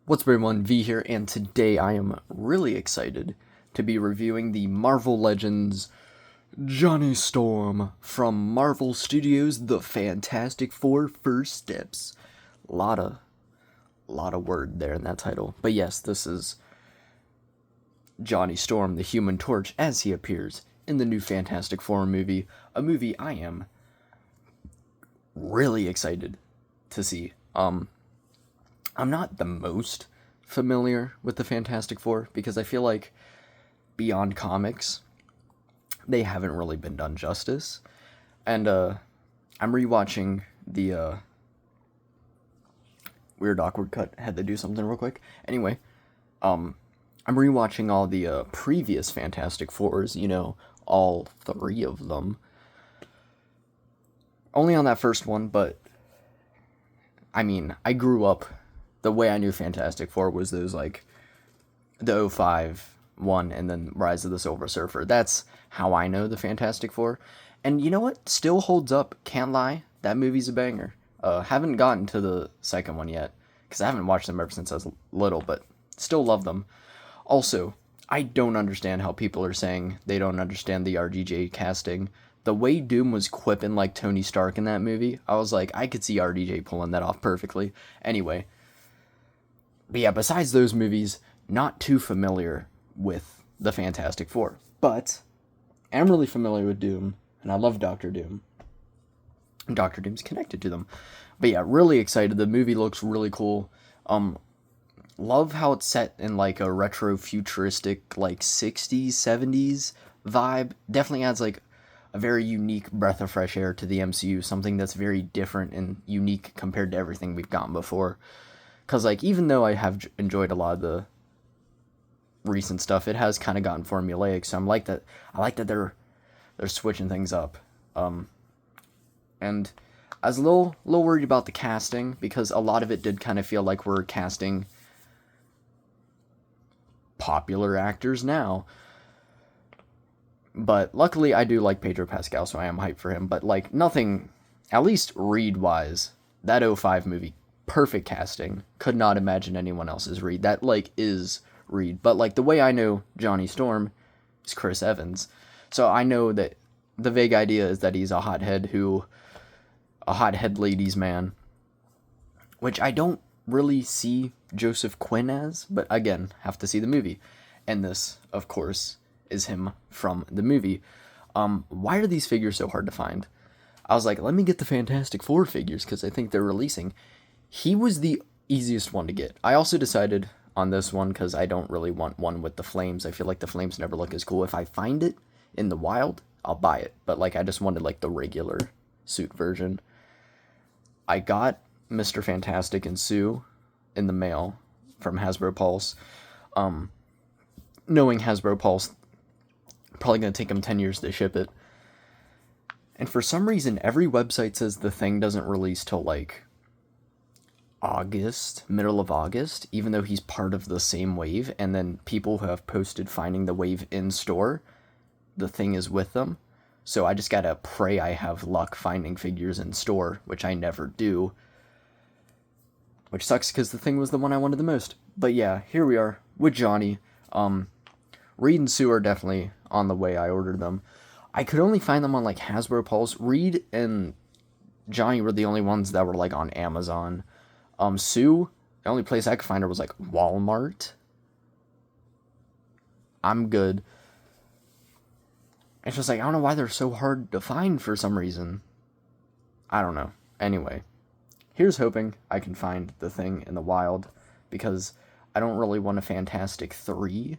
What's up everyone, V here, and today I am really excited to be reviewing the Marvel Legends Johnny Storm from Marvel Studios' The Fantastic Four First Steps. Lot of word there in that title. But yes, this is Johnny Storm, the Human Torch, as he appears in the new Fantastic Four movie, a movie I am really excited to see. I'm not the most familiar with the Fantastic Four because I feel like beyond comics, they haven't really been done justice. And I'm rewatching the Weird Awkward Cut. Had to do something real quick. Anyway, I'm rewatching all the previous Fantastic Fours, all three of them. Only on that first one, but I mean, I grew up. The way I knew Fantastic Four was those, like, the 05 one and then Rise of the Silver Surfer. That's how I know the Fantastic Four. And you know what? Still holds up. Can't lie. That movie's a banger. Haven't gotten to the second one yet, because I haven't watched them ever since I was little, but still love them. Also, I don't understand how people are saying they don't understand the RDJ casting. The way Doom was quipping like Tony Stark in that movie, I was like, I could see RDJ pulling that off perfectly. Anyway, but yeah, besides those movies, not too familiar with the Fantastic Four. But I'm really familiar with Doom, and I love Doctor Doom. And Doctor Doom's connected to them. But yeah, really excited. The movie looks really cool. Love how it's set in like a retro futuristic, like 60s, 70s vibe. Definitely adds like a very unique breath of fresh air to the MCU. Something that's very different and unique compared to everything we've gotten before. Because, like, even though I have enjoyed a lot of the recent stuff, it has kind of gotten formulaic. So I like that they're switching things up. And I was a little worried about the casting, because a lot of it did kind of feel like we're casting popular actors now. But luckily, I do like Pedro Pascal, so I am hyped for him. But, like, nothing, at least Reed-wise, that 05 movie, perfect casting. Could not imagine anyone else's Reed. That, like, is Reed. But, like, the way I know Johnny Storm is Chris Evans. So I know that the vague idea is that he's a hothead ladies man. Which I don't really see Joseph Quinn as. But, again, have to see the movie. And this, of course, is him from the movie. Why are these figures so hard to find? I was like, let me get the Fantastic Four figures, because I think they're releasing. He was the easiest one to get. I also decided on this one because I don't really want one with the flames. I feel like the flames never look as cool. If I find it in the wild, I'll buy it. But like, I just wanted like the regular suit version. I got Mr. Fantastic and Sue in the mail from Hasbro Pulse. Knowing Hasbro Pulse, probably going to take them 10 years to ship it. And for some reason, every website says the thing doesn't release till like August, middle of August, even though he's part of the same wave. And then people who have posted finding the wave in store, the thing is with them. So I just gotta pray I have luck finding figures in store, which I never do. Which sucks because the thing was the one I wanted the most. But yeah, here we are with Johnny. Reed and Sue are definitely on the way. I ordered them. I could only find them on like Hasbro Pulse. Reed and Johnny were the only ones that were like on Amazon. Sue, the only place I could find her was like Walmart. I'm good. It's just like, I don't know why they're so hard to find for some reason. I don't know. Anyway, here's hoping I can find the thing in the wild, because I don't really want a Fantastic 3.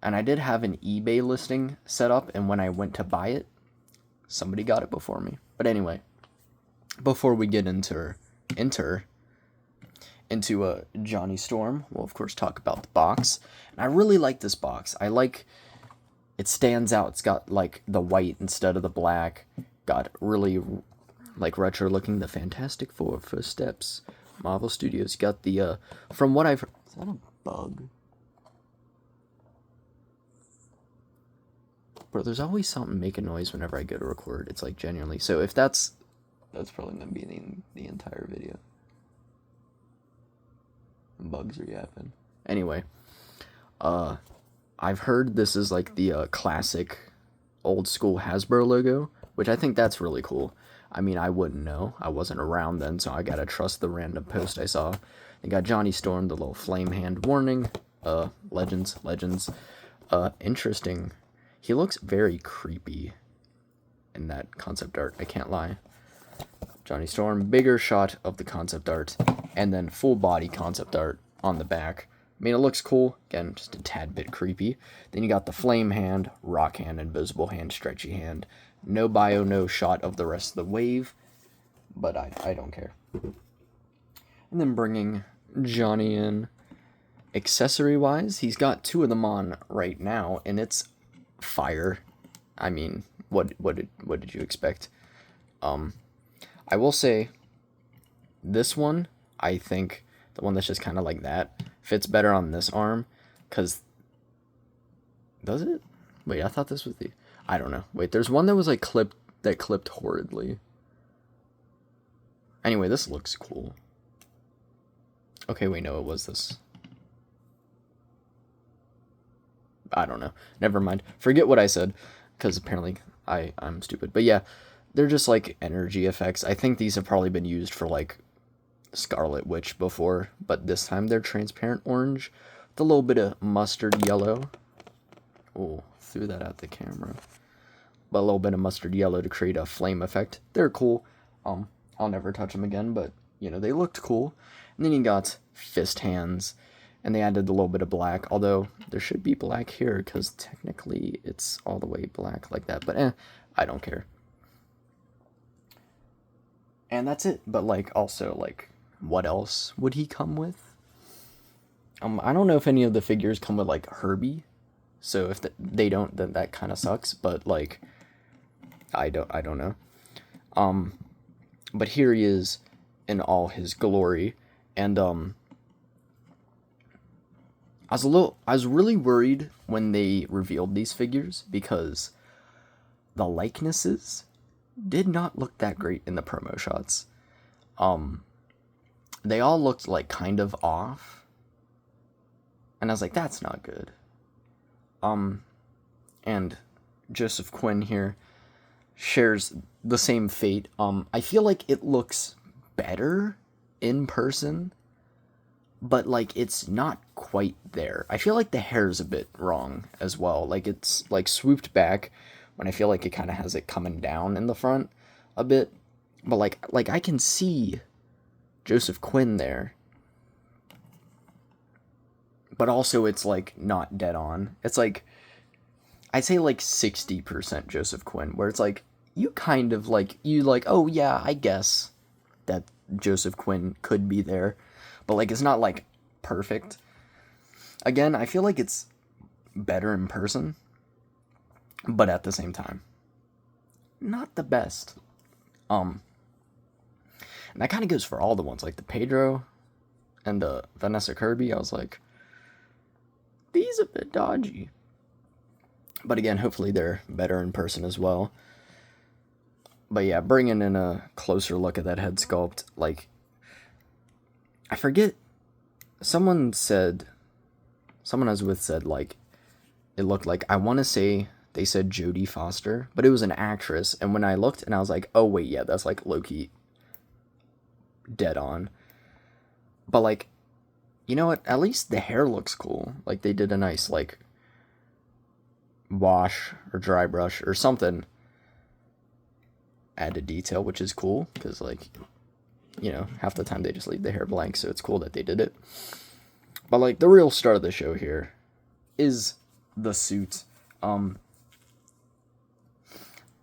And I did have an eBay listing set up, and when I went to buy it, somebody got it before me. But anyway, before we get into Johnny Storm, we'll of course talk about the box. And I really like this box. I like, it stands out. It's got like the white instead of the black. Got really like retro looking. The Fantastic Four First Steps, Marvel Studios. Got the from what I've heard, is that a bug? Bro, there's always something making noise whenever I go to record. It's like genuinely. So if that's probably gonna be the entire video. bugs are yapping. Anyway, I've heard this is like the classic old school Hasbro logo, which I think that's really cool. I mean, I wouldn't know. I wasn't around then, so I gotta trust the random post I saw. They got Johnny Storm, the little flame hand warning. Legends. Interesting. He looks very creepy in that concept art, I can't lie. Johnny Storm, bigger shot of the concept art, and then full body concept art on the back. I mean, it looks cool. Again, just a tad bit creepy. Then you got the flame hand, rock hand, invisible hand, stretchy hand. No bio, no shot of the rest of the wave, but I don't care. And then bringing Johnny in. Accessory-wise, he's got 2 of them on right now, and it's fire. I mean, what did you expect? I will say, this one, I think, the one that's just kind of like that, fits better on this arm, because, does it? Wait, I thought this was the, I don't know. Wait, there's one that was like clipped horridly. Anyway, this looks cool. Okay, wait, no, it was this. I don't know. Never mind. Forget what I said, because apparently I'm stupid. But yeah, they're just like energy effects. I think these have probably been used for like Scarlet Witch before, but this time they're transparent orange with a little bit of mustard yellow. Oh, threw that at the camera. But a little bit of mustard yellow to create a flame effect. They're cool. I'll never touch them again, but you know, they looked cool. And then you got fist hands. And they added a little bit of black, although there should be black here because technically it's all the way black like that. But I don't care. And that's it. But like also like what else would he come with? I don't know if any of the figures come with like Herbie. So if they don't, then that kind of sucks. But like I don't know. But here he is in all his glory, and I was really worried when they revealed these figures because the likenesses did not look that great in the promo shots. They all looked like kind of off. And I was like, that's not good. And Joseph Quinn here shares the same fate. I feel like it looks better in person, but like it's not quite there. I feel like the hair's a bit wrong as well. Like it's like swooped back when I feel like it kind of has it coming down in the front a bit. But like I can see Joseph Quinn there. But also it's like not dead on. It's like I'd say like 60% Joseph Quinn, where it's like you kind of like oh yeah, I guess that Joseph Quinn could be there. But like it's not like perfect. Again, I feel like it's better in person, but at the same time, not the best. And that kind of goes for all the ones, like the Pedro and the Vanessa Kirby. I was like, these a bit dodgy. But again, hopefully they're better in person as well. But yeah, bringing in a closer look at that head sculpt, like, I forget, someone I was with said, like, it looked like, I want to say they said Jodie Foster, but it was an actress, and when I looked, and I was like, oh wait, yeah, that's like low-key dead on. But like, you know what, at least the hair looks cool. Like, they did a nice, like, wash or dry brush or something, added detail, which is cool, because like, you know, half the time they just leave the hair blank, so it's cool that they did it. But like the real star of the show here is the suit.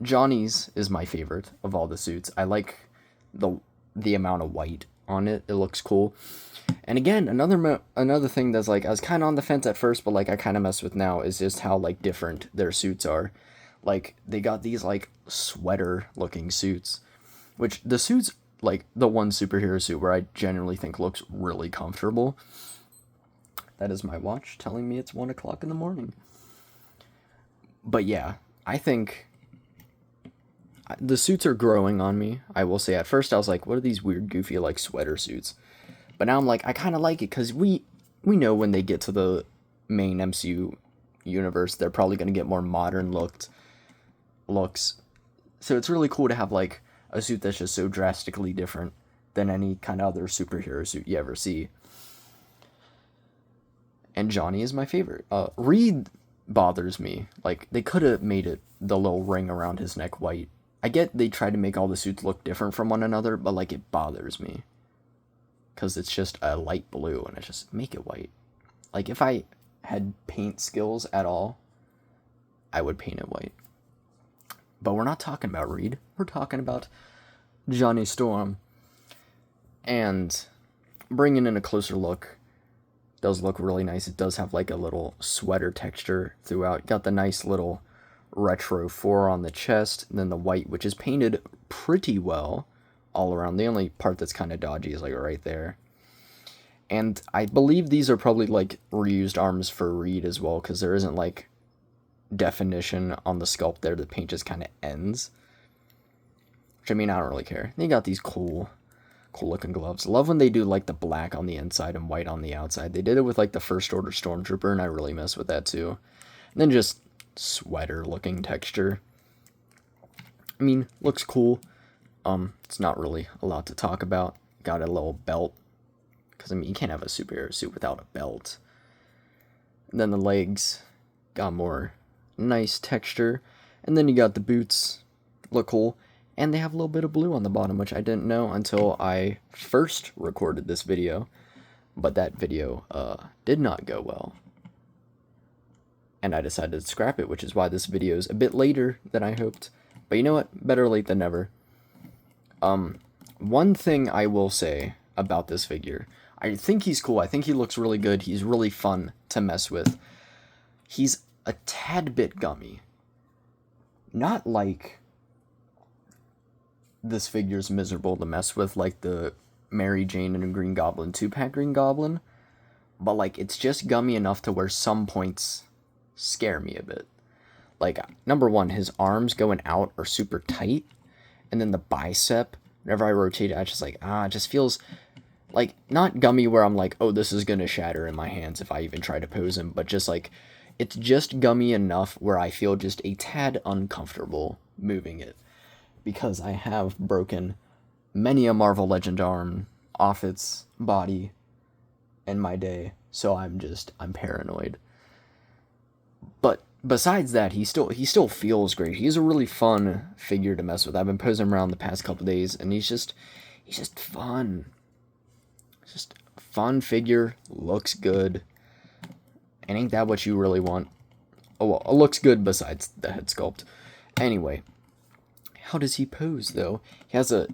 Johnny's is my favorite of all the suits. I like the amount of white on it. It looks cool. And again, another thing that's like, I was kind of on the fence at first, but like I kind of mess with now, is just how like different their suits are. Like they got these like sweater looking suits, which the suits, like the one superhero suit where I genuinely think looks really comfortable. That is my watch telling me it's 1 o'clock in the morning. But yeah, I think the suits are growing on me. I will say at first I was like, what are these weird, goofy, like sweater suits? But now I'm like, I kind of like it because we know when they get to the main MCU universe, they're probably going to get more modern looks. So it's really cool to have like a suit that's just so drastically different than any kind of other superhero suit you ever see. And Johnny is my favorite. Reed bothers me. Like, they could have made it the little ring around his neck white. I get they tried to make all the suits look different from one another, but like, it bothers me. Because it's just a light blue, and I just make it white. Like, if I had paint skills at all, I would paint it white. But we're not talking about Reed. We're talking about Johnny Storm. And bringing in a closer look does look really nice. It does have like a little sweater texture throughout. Got the nice little retro 4 on the chest, and then the white, which is painted pretty well all around. The only part that's kind of dodgy is like right there. And I believe these are probably like reused arms for Reed as well, because there isn't like definition on the sculpt there. The paint just kind of ends. Which, I mean, I don't really care. They got these cool looking gloves. Love when they do like the black on the inside and white on the outside. They did it with like the First Order Stormtrooper, and I really mess with that too. And then just sweater looking texture. I mean, looks cool. It's not really a lot to talk about. Got a little belt, because I mean, you can't have a superhero suit without a belt. And then the legs got more nice texture, and then you got the boots, look cool. And they have a little bit of blue on the bottom, which I didn't know until I first recorded this video. But that video did not go well. And I decided to scrap it, which is why this video is a bit later than I hoped. But you know what? Better late than never. One thing I will say about this figure, I think he's cool. I think he looks really good. He's really fun to mess with. He's a tad bit gummy. Not like this figure's miserable to mess with, like the Mary Jane and Green Goblin 2-pack Green Goblin, but like, it's just gummy enough to where some points scare me a bit. Like, number one, his arms going out are super tight, and then the bicep, whenever I rotate it, I just like, it just feels like, not gummy where I'm like, oh, this is gonna shatter in my hands if I even try to pose him, but just like, it's just gummy enough where I feel just a tad uncomfortable moving it. Because I have broken many a Marvel Legend arm off its body in my day, so I'm paranoid. But besides that, he still feels great. He's a really fun figure to mess with. I've been posing him around the past couple days, and he's just fun. Just a fun figure, looks good. And ain't that what you really want? Oh well, it looks good besides the head sculpt. Anyway. How does he pose, though? He has a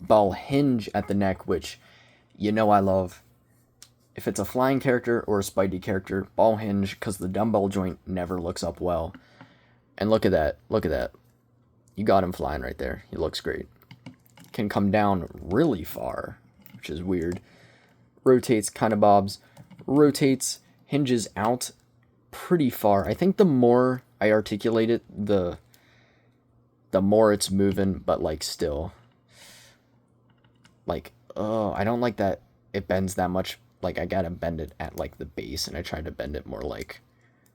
ball hinge at the neck, which, you know, I love. If it's a flying character or a Spidey character, ball hinge, because the dumbbell joint never looks up well. And look at that. Look at that. You got him flying right there. He looks great. Can come down really far, which is weird. Rotates, kind of bobs. Rotates, hinges out pretty far. I think the more I articulate it, the more it's moving, but like still, like, oh, I don't like that it bends that much. Like, I gotta bend it at like the base, and I try to bend it more like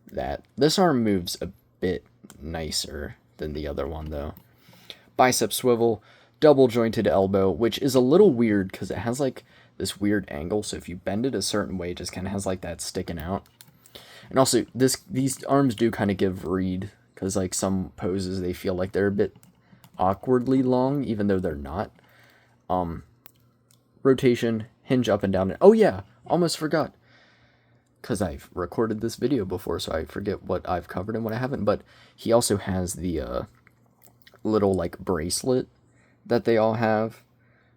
that. This arm moves a bit nicer than the other one though. Bicep swivel, double jointed elbow, which is a little weird because it has like this weird angle, so if you bend it a certain way, it just kind of has like that sticking out. And also, these arms do kind of give Reed, because like some poses they feel like they're a bit awkwardly long, even though they're not. Rotation, hinge up and down. And, oh yeah, almost forgot, because I've recorded this video before, so I forget what I've covered and what I haven't. But he also has the little like bracelet that they all have,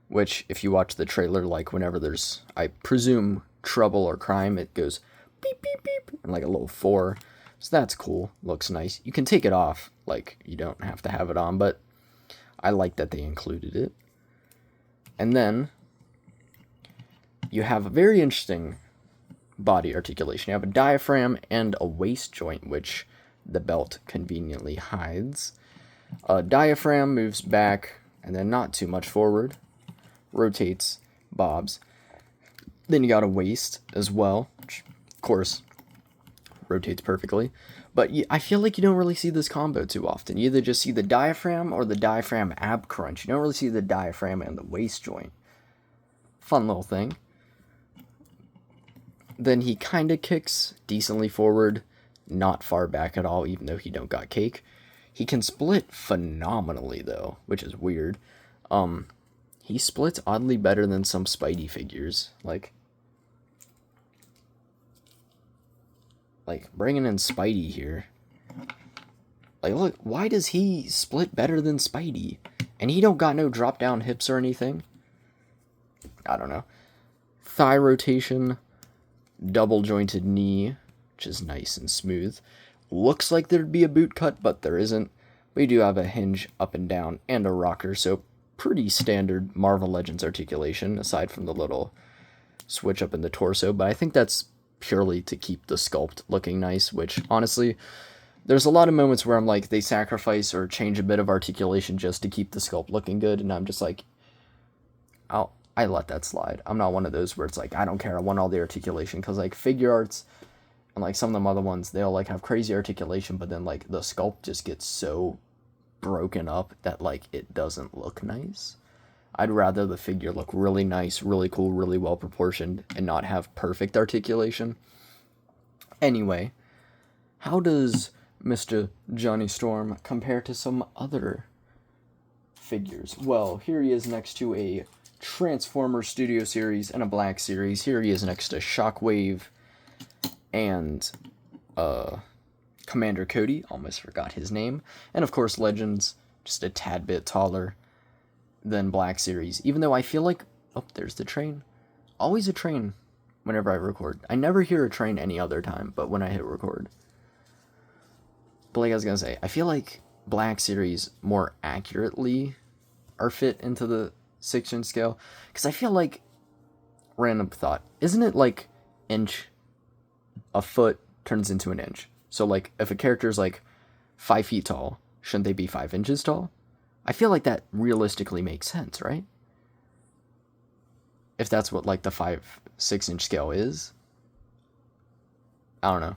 which if you watch the trailer, like whenever there's, I presume, trouble or crime, it goes beep beep beep, and like a little 4. So that's cool. Looks nice. You can take it off. Like, you don't have to have it on, but I like that they included it. And then you have a very interesting body articulation. You have a diaphragm and a waist joint, which the belt conveniently hides. Diaphragm moves back and then not too much forward. Rotates, bobs. Then you got a waist as well, which, of course, rotates perfectly. But I feel like you don't really see this combo too often. You either just see the diaphragm or the diaphragm ab crunch. You don't really see the diaphragm and the waist joint. Fun little thing. Then he kind of kicks decently forward, not far back at all, even though he don't got cake. He can split phenomenally, though, which is weird. He splits oddly better than some Spidey figures. Like bringing in Spidey here. Like, look, why does he split better than Spidey? And he don't got no drop down hips or anything. I don't know. Thigh rotation, double jointed knee, which is nice and smooth. Looks like there'd be a boot cut, but there isn't. We do have a hinge up and down and a rocker, so pretty standard Marvel Legends articulation, aside from the little switch up in the torso. But I think that's purely to keep the sculpt looking nice, which, honestly, there's a lot of moments where I'm like, they sacrifice or change a bit of articulation just to keep the sculpt looking good, and I'm just like, I let that slide. I'm not one of those where it's like, I don't care, I want all the articulation, because, like, figure arts and, like, some of them other ones, they'll, like, have crazy articulation, but then, like, the sculpt just gets so broken up that, like, it doesn't look nice. I'd rather the figure look really nice, really cool, really well proportioned, and not have perfect articulation. Anyway, how does Mr. Johnny Storm compare to some other figures? Well, here he is next to a Transformer Studio Series and a Black Series. Here he is next to Shockwave and Commander Cody, almost forgot his name, and of course Legends, just a tad bit taller than Black Series, even though I feel like, oh, there's the train, always a train whenever I record. I never hear a train any other time, but when I hit record. But like I was gonna say, I feel like Black Series more accurately are fit into the 6-inch scale, because I feel like, random thought, isn't it like a foot turns into an inch? So, like, if a character's, like, 5 feet tall, shouldn't they be 5 inches tall? I feel like that realistically makes sense, right? If that's what, like, the 6-inch scale is. I don't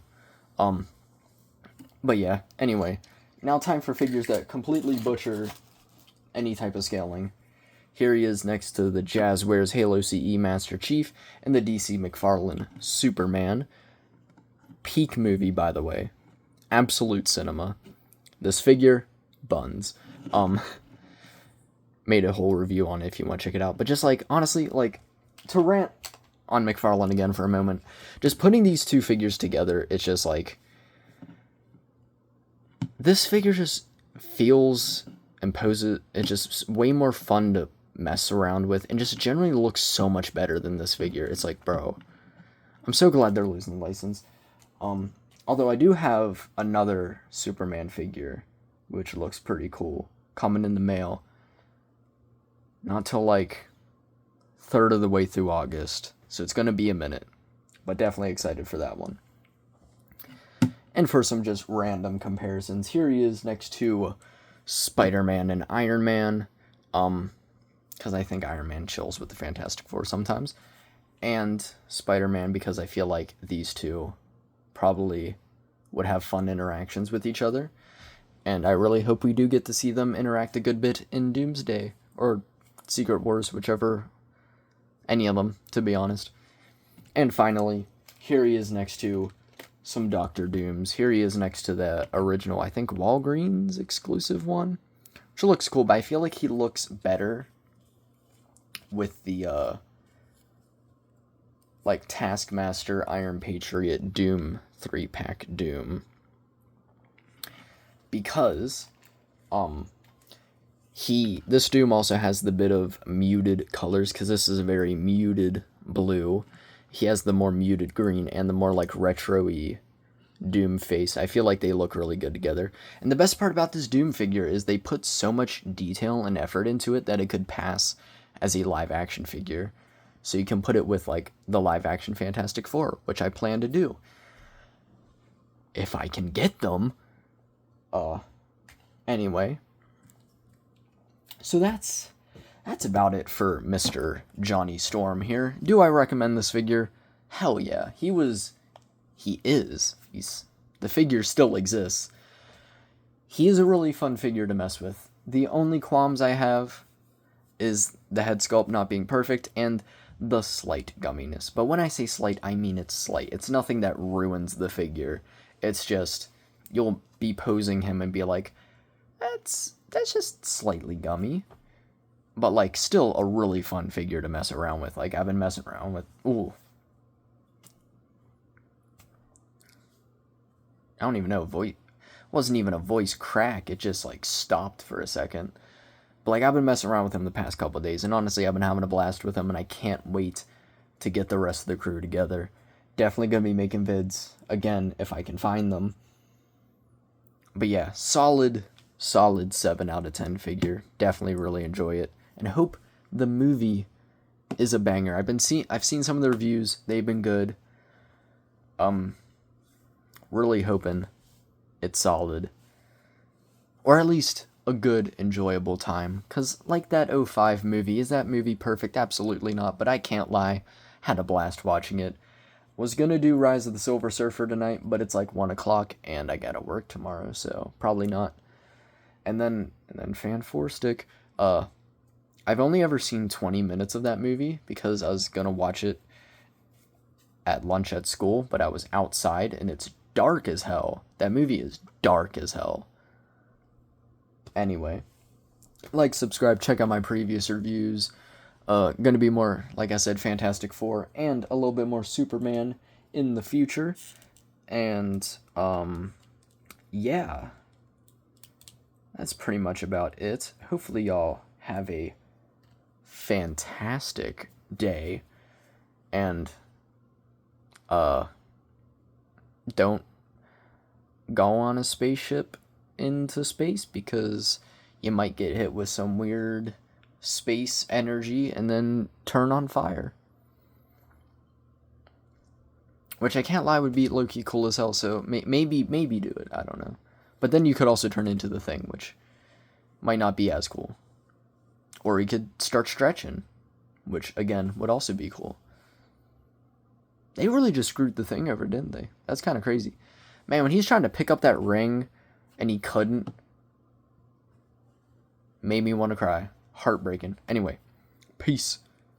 know. But yeah, anyway. Now time for figures that completely butcher any type of scaling. Here he is next to the Jazzwares Halo CE Master Chief and the DC McFarlane Superman. Peak movie, by the way. Absolute cinema. This figure, buns. Made a whole review on it if you want to check it out. But just, like, honestly, like, to rant on McFarlane again for a moment, just putting these two figures together, it's just, like, this figure just feels and poses, it's just way more fun to mess around with, and just generally looks so much better than this figure. It's like, bro, I'm so glad they're losing the license. Although I do have another Superman figure, which looks pretty cool, coming in the mail. Not till, like, third of the way through August, so it's gonna be a minute, but definitely excited for that one. And for some just random comparisons, here he is next to Spider-Man and Iron Man, because I think Iron Man chills with the Fantastic Four sometimes, and Spider-Man because I feel like these two probably would have fun interactions with each other, and I really hope we do get to see them interact a good bit in Doomsday, or Secret Wars, whichever, any of them, to be honest. And finally, here he is next to some Doctor Dooms. Here he is next to the original, I think, Walgreens exclusive one, which looks cool, but I feel like he looks better with the, like, Taskmaster, Iron Patriot, Doom 3-pack Doom. Because, this Doom also has the bit of muted colors, because this is a very muted blue. He has the more muted green and the more, like, retro-y Doom face. I feel like they look really good together. And the best part about this Doom figure is they put so much detail and effort into it that it could pass as a live-action figure. So you can put it with, like, the live-action Fantastic Four, which I plan to do. If I can get them. Anyway. So that's that's about it for Mr. Johnny Storm here. Do I recommend this figure? Hell yeah. The figure still exists. He is a really fun figure to mess with. The only qualms I have is the head sculpt not being perfect and the slight gumminess. But when I say slight, I mean it's slight. It's nothing that ruins the figure. It's just, you'll be posing him and be like, that's just slightly gummy. But, like, still a really fun figure to mess around with. Like, I've been messing around with... Ooh. I don't even know. Wasn't even a voice crack. It just, like, stopped for a second. But, like, I've been messing around with him the past couple of days. And honestly, I've been having a blast with him. And I can't wait to get the rest of the crew together. Definitely going to be making vids. Again, if I can find them. But yeah, solid 7 out of 10 figure. Definitely really enjoy it. And hope the movie is a banger. I've seen some of the reviews. They've been good. Really hoping it's solid. Or at least a good, enjoyable time. Because like that 05 movie, is that movie perfect? Absolutely not. But I can't lie. Had a blast watching it. Was going to do Rise of the Silver Surfer tonight, but it's like 1 o'clock and I gotta work tomorrow, so probably not. And then Fan 4 Stick. I've only ever seen 20 minutes of that movie because I was going to watch it at lunch at school, but I was outside and it's dark as hell. That movie is dark as hell. Anyway, like, subscribe, check out my previous reviews. Gonna be more, like I said, Fantastic Four and a little bit more Superman in the future. And, yeah. That's pretty much about it. Hopefully y'all have a fantastic day. And, don't go on a spaceship into space because you might get hit with some weird space energy and then turn on fire. Which I can't lie would be low-key cool as hell, so maybe do it, I don't know. But then you could also turn into the Thing, which might not be as cool. Or you could start stretching, which, again, would also be cool. They really just screwed the Thing over, didn't they? That's kind of crazy. Man, when he's trying to pick up that ring and he couldn't, made me want to cry. Heartbreaking. Anyway, peace.